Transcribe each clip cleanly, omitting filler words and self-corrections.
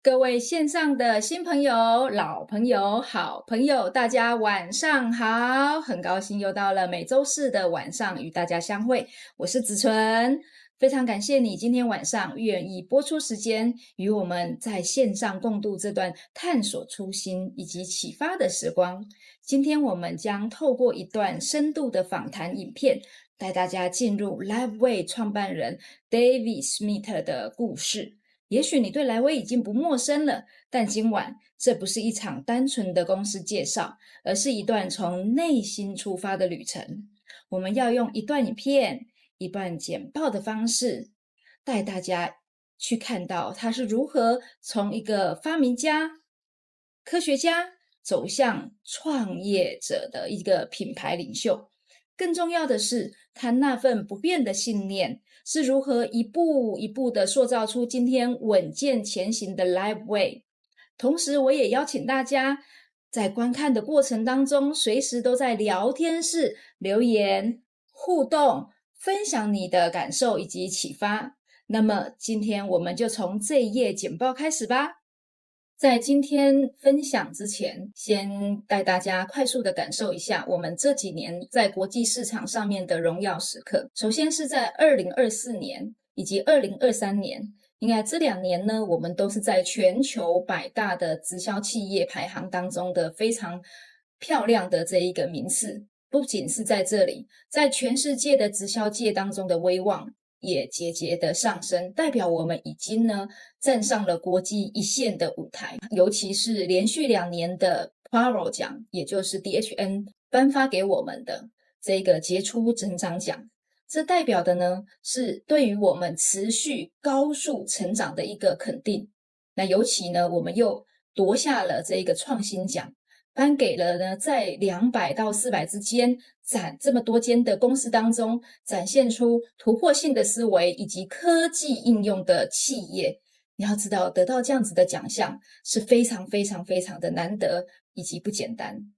各位线上的新朋友、老朋友、好朋友，大家晚上好！很高兴又到了每周四的晚上与大家相会，我是子纯，非常感谢你今天晚上愿意播出时间与我们在线上共度这段探索初心以及启发的时光。今天我们将透过一段深度的访谈影片，带大家进入 LifeWave 创办人 David Schmidt 的故事。也许你对莱威已经不陌生了，但今晚这不是一场单纯的公司介绍，而是一段从内心出发的旅程。我们要用一段影片、一段简报的方式，带大家去看到他是如何从一个发明家、科学家走向创业者的一个品牌领袖。更重要的是，他那份不变的信念是如何一步一步的塑造出今天稳健前行的 LifeWave。同时，我也邀请大家在观看的过程当中，随时都在聊天室留言、互动、分享你的感受以及启发。那么，今天我们就从这一页简报开始吧。在今天分享之前，先带大家快速的感受一下我们这几年在国际市场上面的荣耀时刻。首先是在2024年以及2023年，应该这2年呢，我们都是在全球100大的直销企业排行当中的非常漂亮的这一个名次。不仅是在这里，在全世界的直销界当中的威望也节节的上升，代表我们已经呢站上了国际一线的舞台。尤其是连续2年的 Power 奖，也就是 DHN 颁发给我们的这个杰出成长奖，这代表的呢是对于我们持续高速成长的一个肯定。那尤其呢，我们又夺下了这个创新奖，颁给了呢在200到400之间这么多间的公司当中展现出突破性的思维以及科技应用的企业。你要知道，得到这样子的奖项是非常非常非常的难得以及不简单。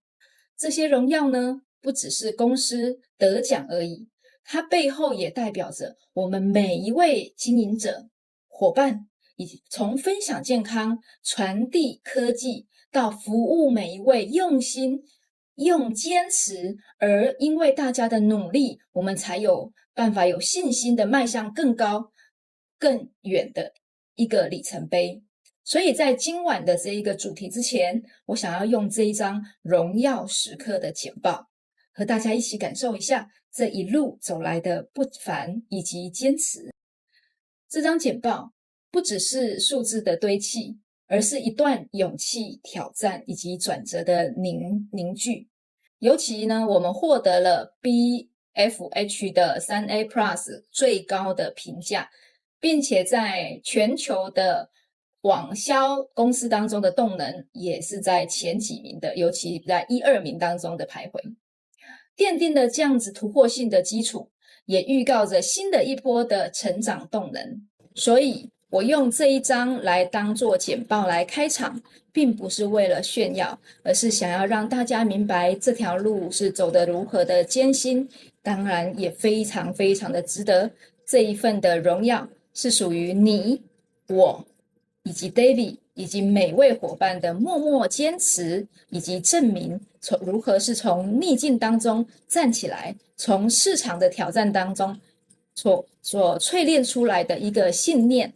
这些荣耀呢，不只是公司得奖而已，它背后也代表着我们每一位经营者、伙伴，以及从分享健康、传递科技到服务每一位用心、用坚持，而因为大家的努力，我们才有办法有信心的迈向更高、更远的一个里程碑。所以在今晚的这一个主题之前，我想要用这一张荣耀时刻的简报，和大家一起感受一下这一路走来的不凡以及坚持。这张简报不只是数字的堆砌，而是一段勇气、挑战以及转折的凝聚。尤其呢，我们获得了 BFH 的 3A Plus 最高的评价，并且在全球的网销公司当中的动能也是在前几名的，尤其在1、2名当中的徘徊。奠定了这样子突破性的基础，也预告着新的一波的成长动能。所以我用这一章来当作简报来开场，并不是为了炫耀，而是想要让大家明白这条路是走得如何的艰辛，当然也非常非常的值得。这一份的荣耀是属于你、我以及 David 以及每位伙伴的默默坚持，以及证明如何是从逆境当中站起来，从市场的挑战当中所淬炼出来的一个信念，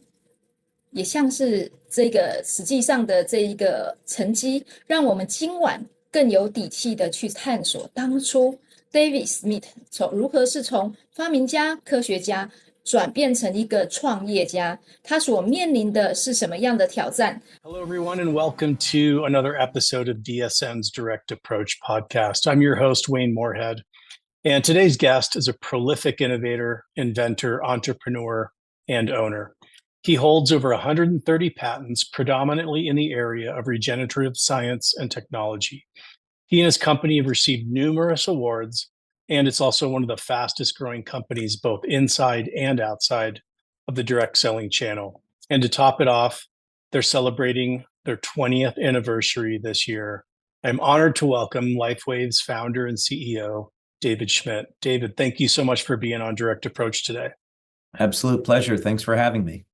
也像是这个实际上的这一个成绩，让我们今晚更有底气的去探索当初 David Schmidt 如何是从发明家、科学家转变成一个创业家，他所面临的是什么样的挑战？ Hello, everyone, and welcome to another episode of DSM's Direct Approach podcast. I'm your host, Wayne Moorhead, and today's guest is a prolific innovator, inventor, entrepreneur, and owner. He holds over 130 patents, predominantly in the area of regenerative science and technology. He and his company have received numerous awards, and it's also one of the fastest growing companies, both inside and outside of the direct selling channel. And to top it off, they're celebrating their 20th anniversary this year. I'm honored to welcome LifeWave's founder and CEO, David Schmidt. David, thank you so much for being on Direct Approach today. Absolute pleasure. Thanks for having me.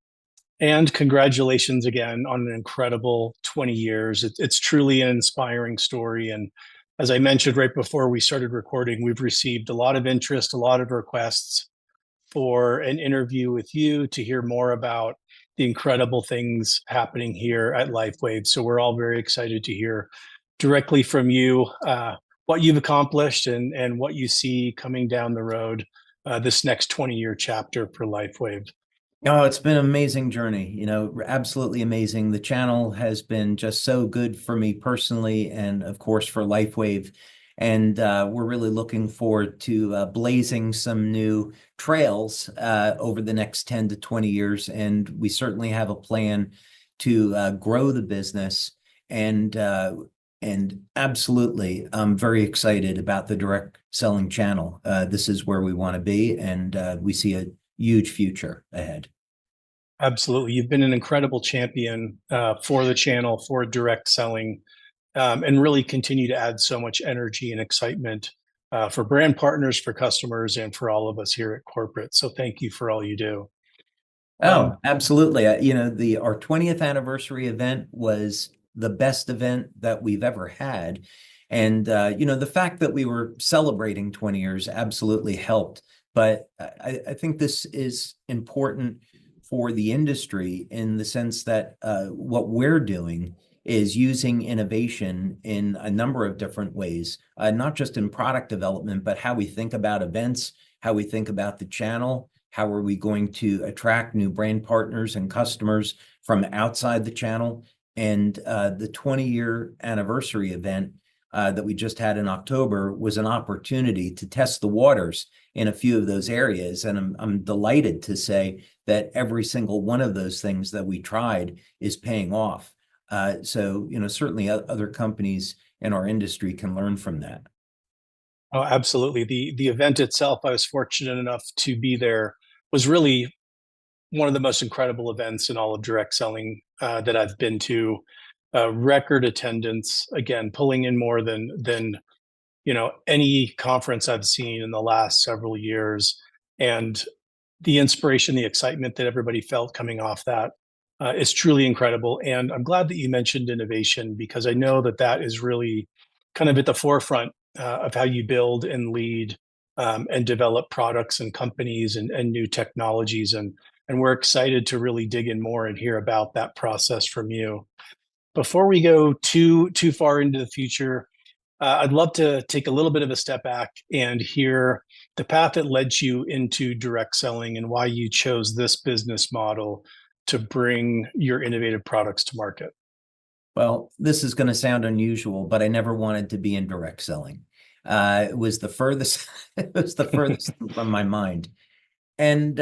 And congratulations again on an incredible 20 years. It's truly an inspiring story. And as I mentioned right before we started recording, we've received a lot of interest, a lot of requests for an interview with you to hear more about the incredible things happening here at LifeWave. So we're all very excited to hear directly from you what you've accomplished and what you see coming down the road this next 20-year chapter for LifeWave. Oh, it's been an amazing journey, absolutely amazing. The channel has been just so good for me personally and, of course, for LifeWave. And we're really looking forward to blazing some new trails over the next 10 to 20 years. And we certainly have a plan to grow the business. And absolutely, I'm very excited about the direct selling channel. This is where we want to be, and we see a huge future ahead. Absolutely. You've been an incredible champion for the channel, for direct selling, and really continue to add so much energy and excitement for brand partners, for customers, and for all of us here at corporate. So thank you for all you do. Oh, absolutely. Our 20th anniversary event was the best event that we've ever had. And, the fact that we were celebrating 20 years absolutely helped. But I think this is important for the industry in the sense that what we're doing is using innovation in a number of different ways, not just in product development, but how we think about events, how we think about the channel, how are we going to attract new brand partners and customers from outside the channel. And the 20-year anniversary event that we just had in October was an opportunity to test the waters in a few of those areas. And I'm delighted to say that every single one of those things that we tried is paying off. So, certainly other companies in our industry can learn from that. Oh, absolutely. The event itself, I was fortunate enough to be there, was really one of the most incredible events in all of direct selling that I've been to. Record attendance, again, pulling in more than any conference I've seen in the last several years, and the inspiration, the excitement that everybody felt coming off that is truly incredible. And I'm glad that you mentioned innovation, because I know that is really kind of at the forefront of how you build and lead and develop products and companies and new technologies. And we're excited to really dig in more and hear about that process from you. Before we go too far into the future, I'd love to take a little bit of a step back and hear the path that led you into direct selling and why you chose this business model to bring your innovative products to market. Well, this is going to sound unusual, but I never wanted to be in direct selling. It was the furthest, from my mind. And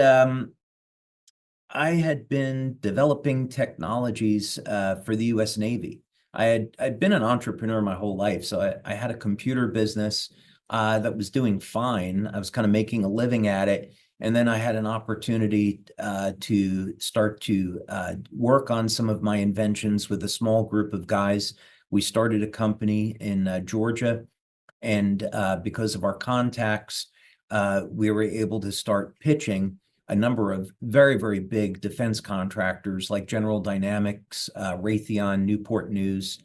I had been developing technologies for the U.S. Navy. I'd been an entrepreneur my whole life, so I had a computer business that was doing fine. I was kind of making a living at it, and then I had an opportunity to start to work on some of my inventions with a small group of guys. We started a company in Georgia, and because of our contacts, we were able to start pitching a number of very, very big defense contractors like General Dynamics, Raytheon, Newport News,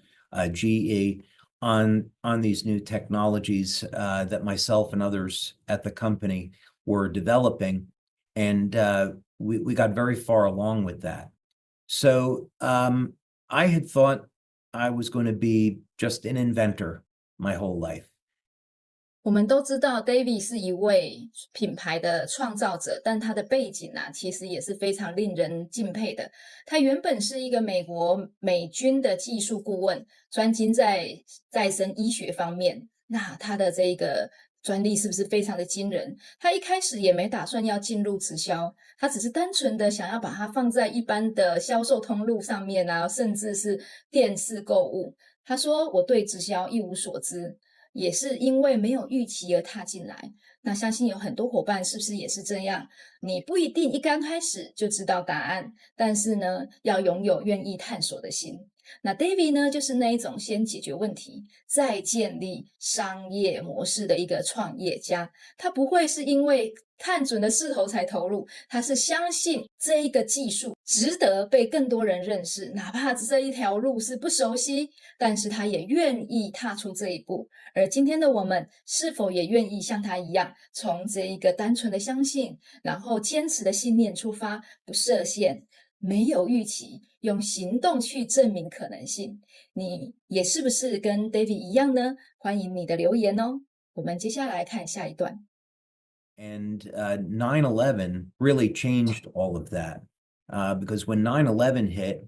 GE, on these new technologies that myself and others at the company were developing. And we got very far along with that. So I had thought I was going to be just an inventor my whole life. 我们都知道 David 是一位品牌的创造者，但他的背景其实也是非常令人敬佩的。他原本是一个美军的技术顾问，专精在再生医学方面。那他的这个专利是不是非常的惊人？他一开始也没打算要进入直销，他只是单纯的想要把它放在一般的销售通路上面甚至是电视购物。他说：“我对直销一无所知。”也是因为没有预期而踏进来。那相信有很多伙伴是不是也是这样？你不一定一刚开始就知道答案，但是呢，要拥有愿意探索的心。那 David 呢，就是那一种先解决问题，再建立商业模式的一个创业家。他不会是因为看准了势头才投入，他是相信这一个技术值得被更多人认识，哪怕这一条路是不熟悉，但是他也愿意踏出这一步。而今天的我们是否也愿意像他一样，从这一个单纯的相信，然后坚持的信念出发，不设限，没有预期，用行动去证明可能性。你也是不是跟 David 一样呢？欢迎你的留言哦。我们接下来看下一段。And 9/11 really changed all of that because when 9/11 hit,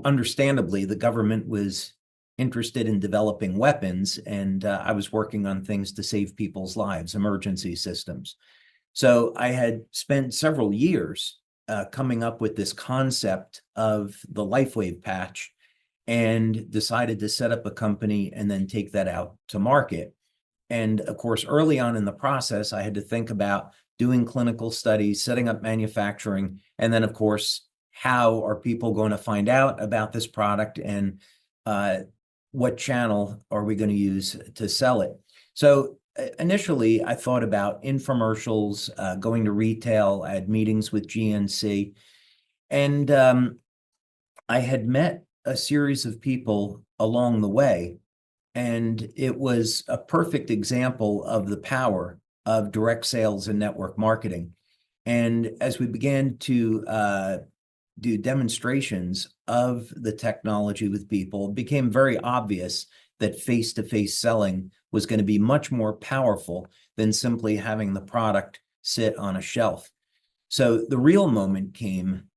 understandably, the government was interested in developing weapons, and I was working on things to save people's lives, emergency systems. So I had spent several years coming up with this concept of the LifeWave patch and decided to set up a company and then take that out to market. And of course, early on in the process, I had to think about doing clinical studies, setting up manufacturing, and then of course, how are people going to find out about this product, and what channel are we going to use to sell it? So initially, I thought about infomercials, going to retail. I had meetings with GNC, and I had met a series of people along the way, and it was a perfect example of the power of direct sales and network marketing. And as we began to do demonstrations of the technology with people, it became very obvious that face-to-face selling was going to be much more powerful than simply having the product sit on a shelf. So the real moment came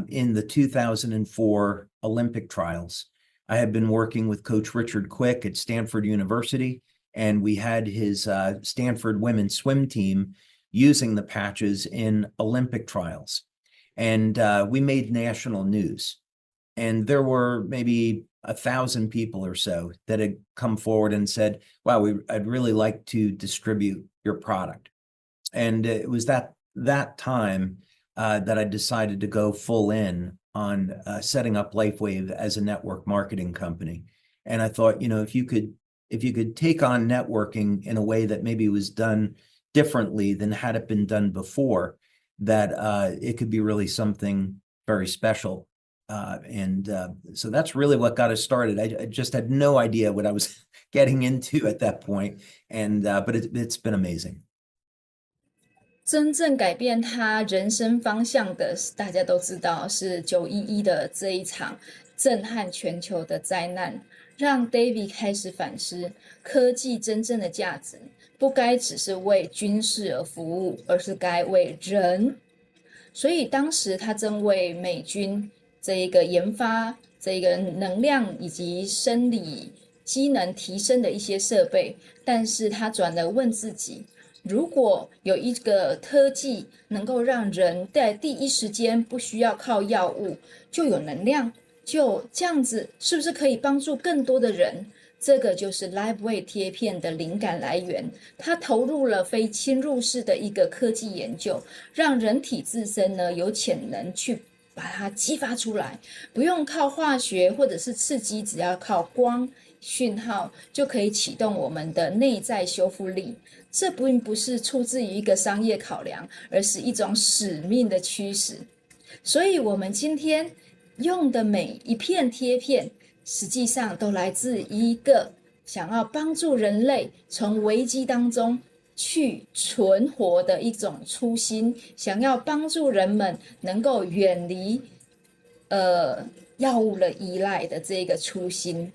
in the 2004 Olympic trials. I had been working with Coach Richard Quick at Stanford University, and we had his Stanford women's swim team using the patches in Olympic trials. And we made national news. And there were maybe 1,000 people or so that had come forward and said, wow, I'd really like to distribute your product. And it was that time that I decided to go full in on setting up LifeWave as a network marketing company. And I thought, if you could take on networking in a way that maybe was done differently than had it been done before, that it could be really something very special. So that's really what got us started. I just had no idea what I was getting into at that point, but it's been amazing. 真正改变他人生方向的，大家都知道是911的这一场震撼全球的灾难，让 David 开始反思，科技真正的价值不该只是为军事而服务，而是该为人。所以当时他正为美军这一个研发这一个能量以及生理机能提升的一些设备，但是他转而问自己，如果有一个科技能够让人在第一时间不需要靠药物就有能量，就这样子是不是可以帮助更多的人？这个就是 LifeWave 贴片的灵感来源。他投入了非侵入式的一个科技研究，让人体自身呢有潜能去把它激发出来，不用靠化学或者是刺激，只要靠光讯号就可以启动我们的内在修复力。这并不是出自于一个商业考量，而是一种使命的驱使。所以我们今天用的每一片贴片，实际上都来自一个想要帮助人类从危机当中去存活的一种初心，想要帮助人们能够远离药物的依赖的这个初心。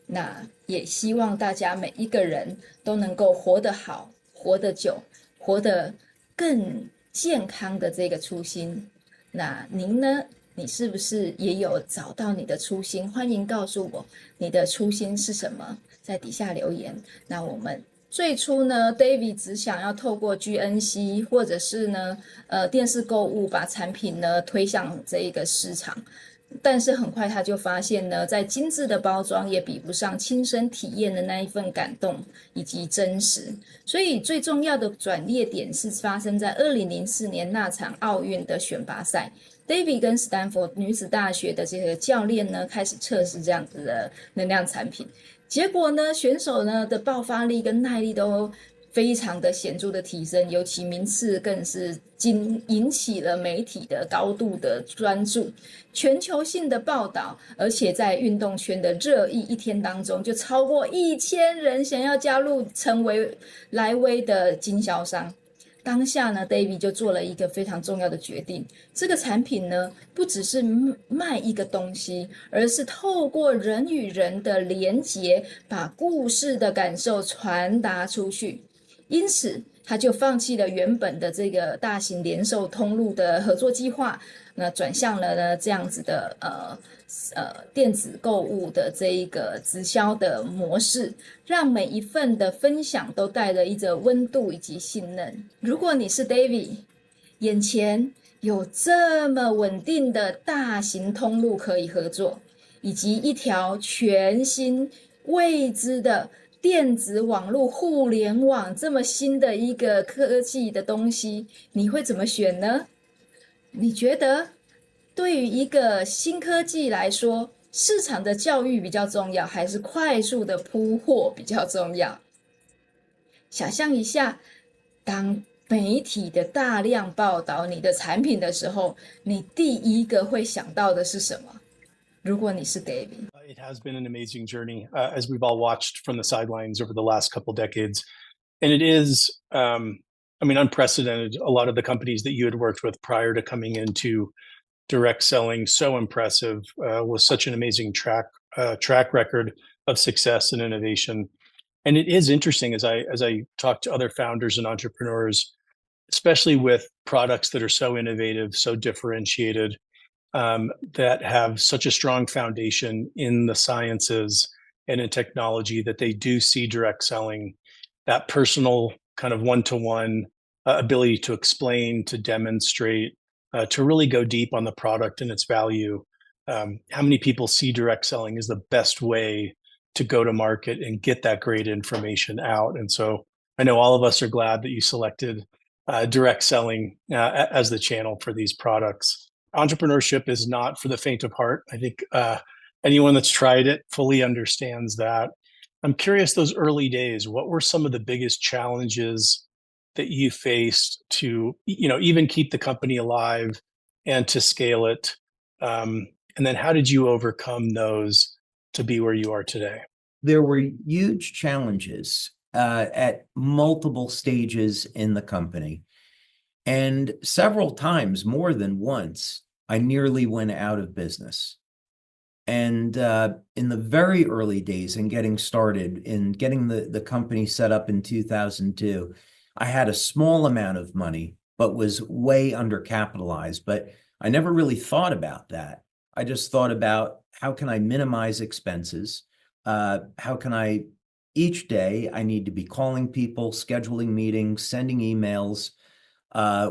那也希望大家每一个人都能够活得好，活得久，活得更健康的这个初心。那您呢？你是不是也有找到你的初心？欢迎告诉我你的初心是什么，在底下留言。那我们最初呢 David 只想要透过 GNC 或者是呢电视购物把产品呢推向这一个市场，但是很快他就发现呢，在精致的包装也比不上亲身体验的那一份感动以及真实。所以最重要的转捩点是发生在2004年那场奥运的选拔赛。David 跟史丹佛女子大学的这个教练呢，开始测试这样子的能量产品，结果呢，选手呢的爆发力跟耐力都非常的显著的提升，尤其名次更是引起了媒体的高度的专注，全球性的报道，而且在运动圈的热议，一天当中就超过1000人想要加入成为LifeWave的经销商。当下呢 David 就做了一个非常重要的决定，这个产品呢不只是卖一个东西，而是透过人与人的连结，把故事的感受传达出去。因此他就放弃了原本的这个大型连售通路的合作计划，那转向了呢这样子的电子购物的这一个直销的模式，让每一份的分享都带了一则温度以及信任。如果你是 David， 眼前有这么稳定的大型通路可以合作，以及一条全新未知的电子网络互联网这么新的一个科技的东西，你会怎么选呢？你觉得对于一个新科技来说，市场的教育比较重要，还是快速的铺货比较重要？想象一下，当媒体的大量报道你的产品的时候，你第一个会想到的是什么？如果你是 David。It has been an amazing journey, as we've all watched from the sidelines over the last couple decades. And it is, unprecedented. A lot of the companies that you had worked with prior to coming into direct selling, so impressive, with such an amazing track record of success and innovation. And it is interesting as I talk to other founders and entrepreneurs, especially with products that are so innovative, so differentiated, that have such a strong foundation in the sciences and in technology, that they do see direct selling, that personal kind of one-to-one ability to explain, to demonstrate, to really go deep on the product and its value. How many people see direct selling as the best way to go to market and get that great information out? And so I know all of us are glad that you selected direct selling as the channel for these products. Entrepreneurship is not for the faint of heart. I think anyone that's tried it fully understands that. I'm curious, those early days, what were some of the biggest challenges that you faced to, even keep the company alive and to scale it? And then how did you overcome those to be where you are today? There were huge challenges at multiple stages in the company. And several times, more than once, I nearly went out of business. And in the very early days in getting started, in getting the company set up in 2002, I had a small amount of money, but was way undercapitalized. But I never really thought about that. I just thought about, how can I minimize expenses? How can I, each day, I need to be calling people, scheduling meetings, sending emails,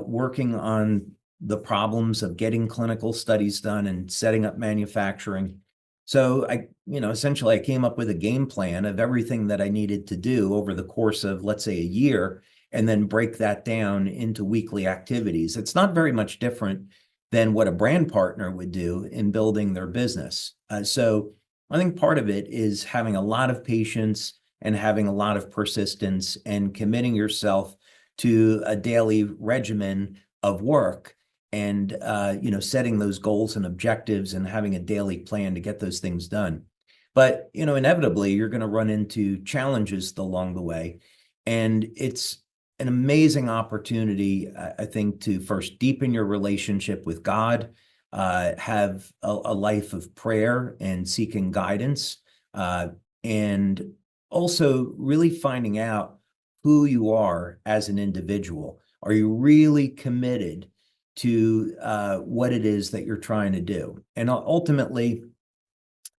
working on the problems of getting clinical studies done and setting up manufacturing. So essentially I came up with a game plan of everything that I needed to do over the course of, let's say, a year, and then break that down into weekly activities. It's not very much different than what a brand partner would do in building their business. So I think part of it is having a lot of patience and having a lot of persistence and committing yourself to a daily regimen of work, and setting those goals and objectives and having a daily plan to get those things done. But inevitably you're going to run into challenges along the way, and it's an amazing opportunity, I think, to first deepen your relationship with God, have a life of prayer and seeking guidance, and also really finding out who you are as an individual. Are you really committed to what it is that you're trying to do? And ultimately,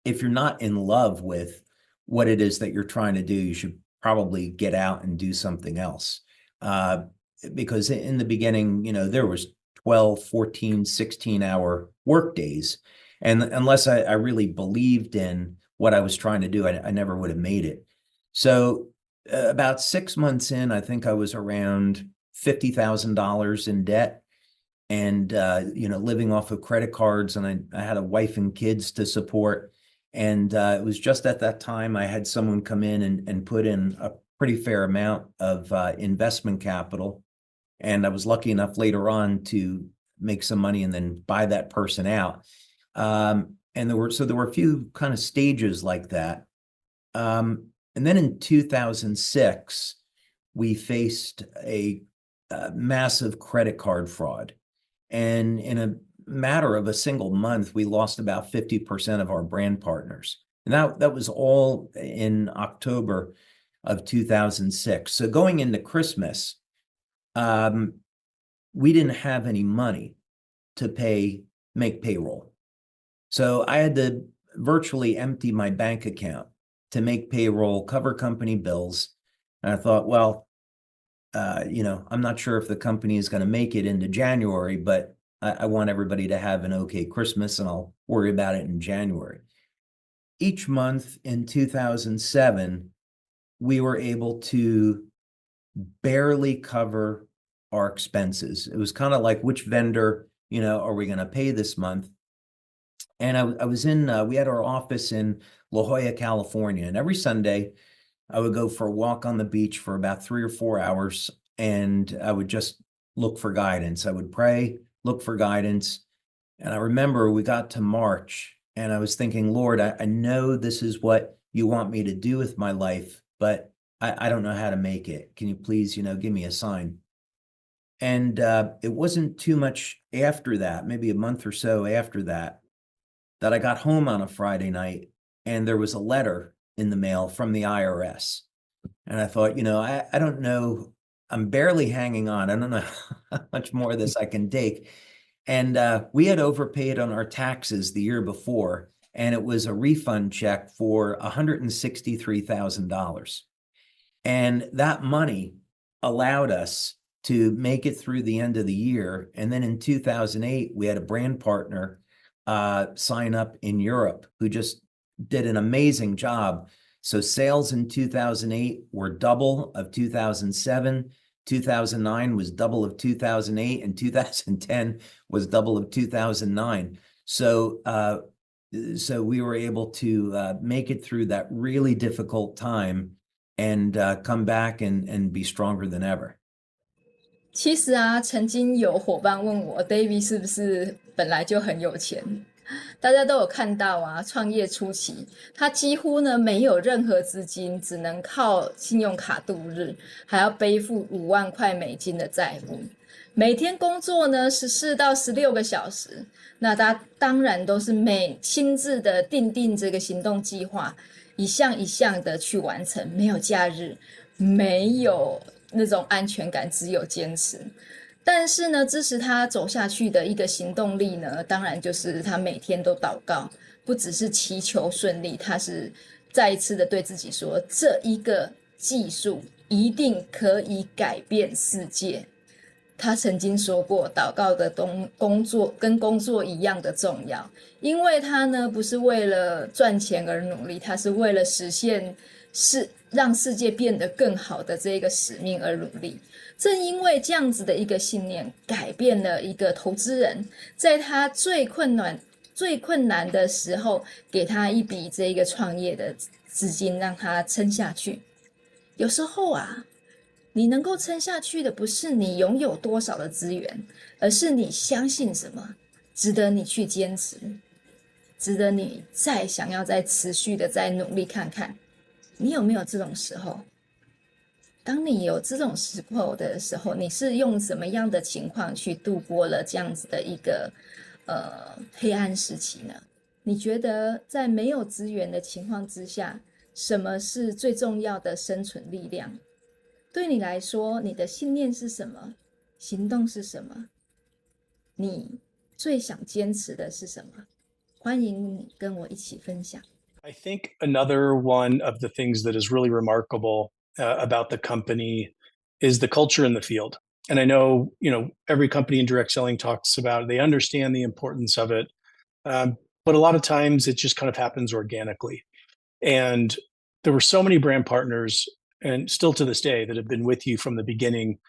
if you're not in love with what it is that you're trying to do, you should probably get out and do something else. Because in the beginning, there was 12, 14, 16-hour work days. And unless I really believed in what I was trying to do, I never would have made it. So about 6 months in, I think I was around $50,000 in debt. and living off of credit cards, and I had a wife and kids to support. And it was just at that time I had someone come in and put in a pretty fair amount of investment capital. And I was lucky enough later on to make some money and then buy that person out. And there were a few kind of stages like that. And then in 2006, we faced a massive credit card fraud. And in a matter of a single month, we lost about 50% of our brand partners. And that was all in October of 2006. So going into Christmas, we didn't have any money to make payroll. So I had to virtually empty my bank account to make payroll, cover company bills. And I thought, well, I'm not sure if the company is going to make it into January, but I want everybody to have an okay Christmas, and I'll worry about it in January. Each month in 2007, we were able to barely cover our expenses. It was kind of like, which vendor, are we going to pay this month? And I was we had our office in La Jolla, California. And every Sunday, I would go for a walk on the beach for about 3 or 4 hours. And I would just look for guidance. I would pray, look for guidance. And I remember we got to March and I was thinking, Lord, I know this is what you want me to do with my life, but I don't know how to make it. Can you please, give me a sign? And it wasn't too much after that, maybe a month or so after that I got home on a Friday night and there was a letter in the mail from the IRS. And I thought, I don't know, I'm barely hanging on. I don't know how much more of this I can take. And we had overpaid on our taxes the year before, and it was a refund check for $163,000. And that money allowed us to make it through the end of the year. And then in 2008, we had a brand partner sign up in Europe who just did an amazing job. So sales in 2008 were double of 2007. 2009 was double of 2008, and 2010 was double of 2009. So we were able to make it through that really difficult time and come back and be stronger than ever. 其实啊，曾经有伙伴问我 ，David 是不是本来就很有钱？大家都有看到啊，创业初期，他几乎呢没有任何资金，只能靠信用卡度日，还要背负5万块美金的债务。每天工作呢14到16个小时，那他当然都是亲自的定这个行动计划，一项一项的去完成，没有假日，没有那种安全感，只有坚持。但是呢，支持他走下去的一个行动力呢，当然就是他每天都祷告，不只是祈求顺利，他是再一次的对自己说，这一个技术一定可以改变世界。他曾经说过，祷告的工作跟工作一样的重要，因为他呢不是为了赚钱而努力，他是为了实现让世界变得更好的这个使命而努力。正因为这样子的一个信念，改变了一个投资人，在他最困难的时候，给他一笔这个创业的资金，让他撑下去。有时候啊，你能够撑下去的，不是你拥有多少的资源，而是你相信什么，值得你去坚持，值得你想要再持续的再努力看看。你有没有这种时候？当你有这种时候的时候，你是用什么样的情况去度过了这样子的一个黑暗时期呢？你觉得在没有资源的情况之下，什么是最重要的生存力量？对你来说，你的信念是什么？行动是什么？你最想坚持的是什么？欢迎你跟我一起分享。I think another one of the things that is really remarkable about the company is the culture in the field. And I know, every company in direct selling talks about it. They understand the importance of it. But a lot of times it just kind of happens organically. And there were so many brand partners, and still to this day, that have been with you from the beginning.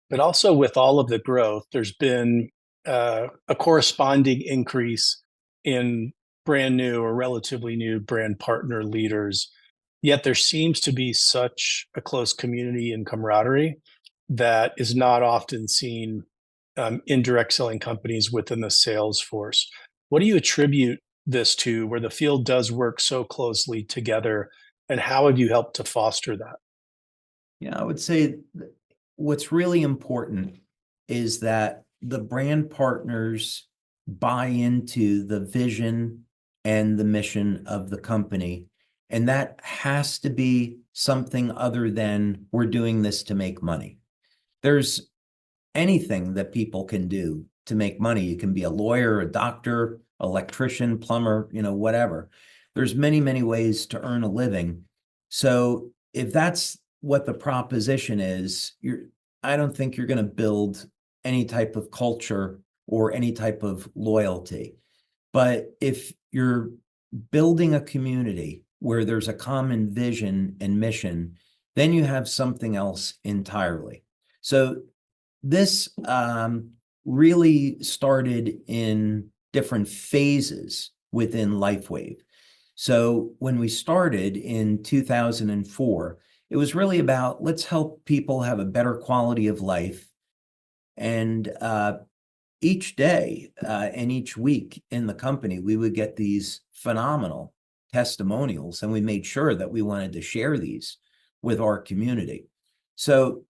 But also with all of the growth, there's been a corresponding increase in brand new or relatively new brand partner leaders. Yet there seems to be such a close community and camaraderie that is not often seen in direct selling companies within the sales force. What do you attribute this to, where the field does work so closely together, and how have you helped to foster that? Yeah, I would say what's really important is that the brand partners buy into the vision and the mission of the company. And that has to be something other than we're doing this to make money. There's anything that people can do to make money. You can be a lawyer, a doctor, electrician, plumber, whatever. There's many, many ways to earn a living. So if that's what the proposition is, I don't think you're going to build any type of culture or any type of loyalty. But if you're building a community where there's a common vision and mission, then you have something else entirely. So this really started in different phases within LifeWave. So when we started in 2004, it was really about let's help people have a better quality of life. And each day and each week in the company, we would get these phenomenal testimonials, and we made sure that we wanted to share these with our community. So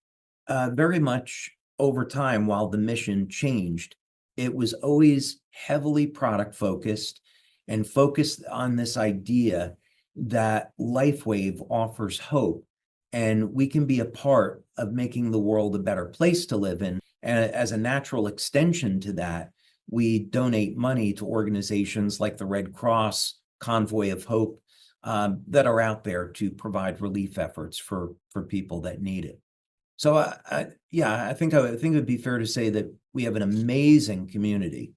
very much over time, while the mission changed, it was always heavily product focused and focused on this idea that LifeWave offers hope, and we can be a part of making the world a better place to live in. And as a natural extension to that, we donate money to organizations like the Red Cross, Convoy of Hope, that are out there to provide relief efforts for people that need it. So I think it would be fair to say that we have an amazing community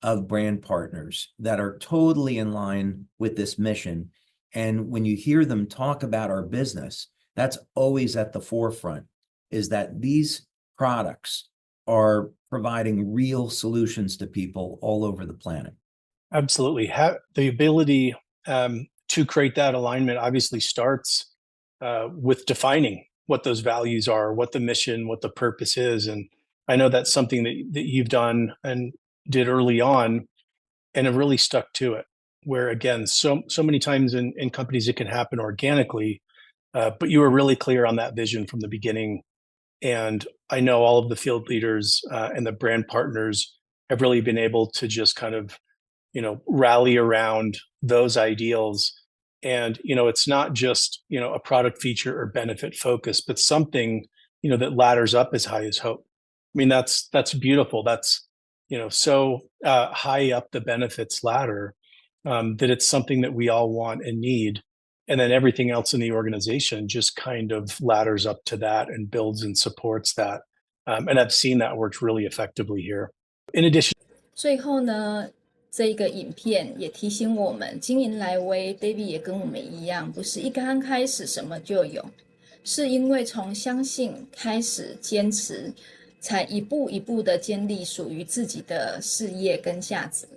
of brand partners that are totally in line with this mission. And when you hear them talk about our business, that's always at the forefront, is that these products are providing real solutions to people all over the planet. Absolutely. The ability to create that alignment obviously starts with defining what those values are, what the mission, what the purpose is. And I know that's something that you've done and did early on and have really stuck to it, where again, so many times in companies it can happen organically, but you were really clear on that vision from the beginning. And I know all of the field leaders and the brand partners have really been able to just kind of, rally around those ideals. And, it's not just, a product feature or benefit focus, but something, that ladders up as high as hope. I mean, that's beautiful. That's, so high up the benefits ladder that it's something that we all want and need. And then everything else in the organization just kind of ladders up to that and builds and supports that. And I've seen that works really effectively here. In addition, 最后呢，这一个影片也提醒我们，经营LifeWave ，David 也跟我们一样，不是一刚开始什么就有，是因为从相信开始坚持，才一步一步的建立属于自己的事业跟价值。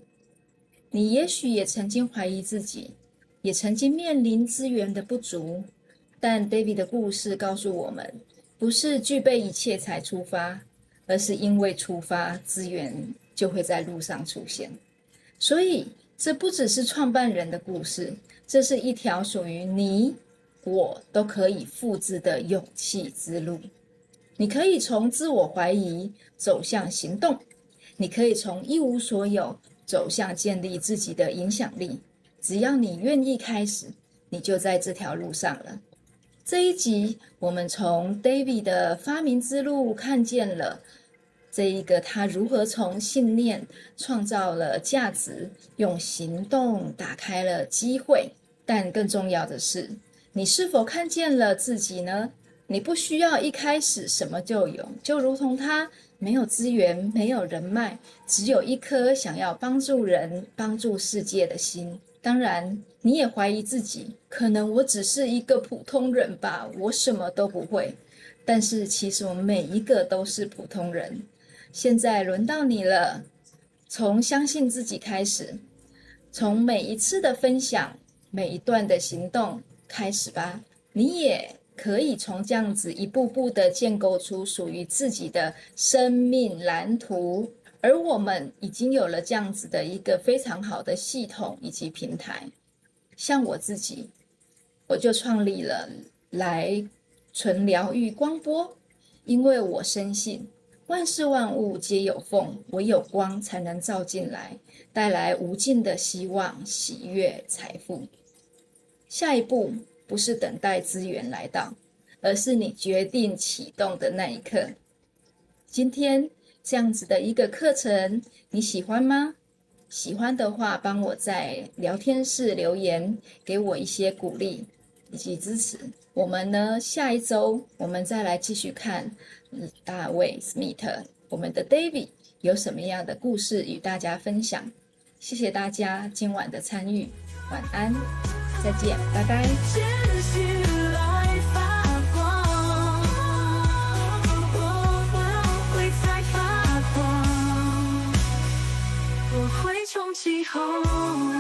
你也许也曾经怀疑自己，也曾经面临资源的不足，但 David 的故事告诉我们，不是具备一切才出发，而是因为出发，资源就会在路上出现。所以这不只是创办人的故事，这是一条属于你我都可以复制的勇气之路。你可以从自我怀疑走向行动，你可以从一无所有走向建立自己的影响力。只要你愿意开始，你就在这条路上了。这一集我们从 David 的发明之路看见了这一个他如何从信念创造了价值，用行动打开了机会。但更重要的是，你是否看见了自己呢？你不需要一开始什么就有，就如同他没有资源，没有人脉，只有一颗想要帮助人、帮助世界的心。当然，你也怀疑自己，可能我只是一个普通人吧，我什么都不会。但是其实我们每一个都是普通人。现在轮到你了，从相信自己开始，从每一次的分享，每一段的行动开始吧。你也可以从这样子一步步的建构出属于自己的生命蓝图，而我们已经有了这样子的一个非常好的系统以及平台。像我自己，我就创立了莱淳疗愈光波，因为我深信万事万物皆有缝，唯有光才能照进来，带来无尽的希望、喜悦、财富。下一步不是等待资源来到，而是你决定启动的那一刻。今天这样子的一个课程，你喜欢吗？喜欢的话，帮我在聊天室留言，给我一些鼓励以及支持。我们呢，下一周我们再来继续看大卫 Schmidt， 我们的 David 有什么样的故事与大家分享。谢谢大家今晚的参与，晚安，再见，拜拜。我会从其后